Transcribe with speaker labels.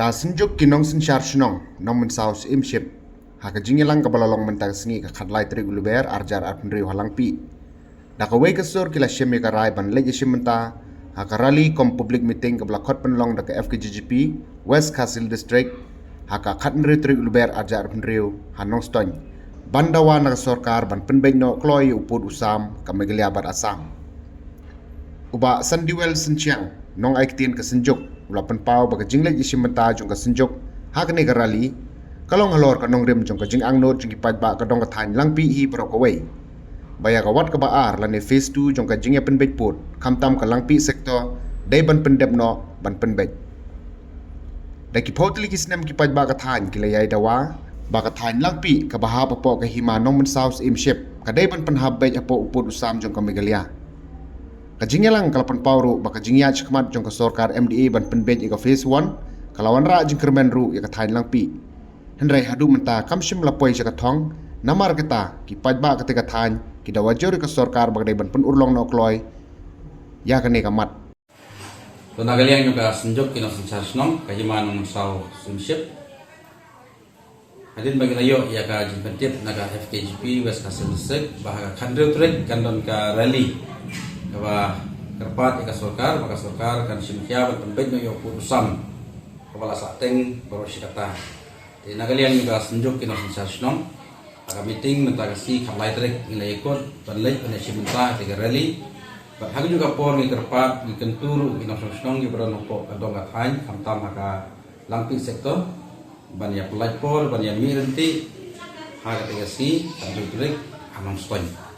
Speaker 1: ka sinjuk kinong sin char shnong nong men saus imship ha ka jingilang ka balalong mentang singi ka khatlai tri guluber arjar arpnri halang pi da ka wei ka sor kila shemi ka rai ban leje shimenta ha ka rally kom public meeting ka blakot penlong da ka FKGGP West Kasil District ha ka khatnri tri guluber arjar arpnri hanong stony bandawa na sorkar ban penbeng no kloi upud usam ka megalia bat asam uba sandiwel sinchiang nong aiktien ka sinjuk ula penpau baga jinglek isimenta jong ka sinjuk hakne ka rally kalong halor ka nong rim jong ka jing angnot jing ipaj ba ka dong ka thain lang pi hi pro ka wei baya ka wat ka ba ar la ne phase 2 jong ka jing ya penbej put kamtam ka lang pi sektor dai ban pendep no ban penbej da ki photli ki snem ki paj ba ka thain ki layai dawa ba ka thain lang pi ka baha pa po ka hima nong men south im ship ka dai ban penhab bej apo upud usam jong ka megalia kajingyalang kalapan pauru baka jingya chikmat jong ka sorkar MDA ban penbej ika phase 1 kalawan ra jing kermen ru ya ka thain lang pi henrai hadu menta kamshim lapoi jaka thong namar kita ki pajba ketika thain ki dawajori ka sorkar baka dai ban pen urlong no kloi ya kane ka mat
Speaker 2: to nagaliang yung ka sinjok kino sinsasnom kahima nung saw sumship hadin bagi nayo ya ka jimpentip naga FKGP West Kasil District bahaka khandre trek kandon ka rally kawa kerpat ika sorkar maka sorkar kan simkia ban penbej no yo putusam kepala sateng baru sikata di nagalian juga senjuk kino sensasnom aga meeting mentagasi khamlai trek nilai ikut banlej penesimenta tiga rally bahagia juga por ngi kerpat ngi kenturu kino sensasnom ngi beron po kadong athain kamtam maka lampi sektor ban ya pelaj por ban ya mirenti haga tiga si senjuk trek anong stony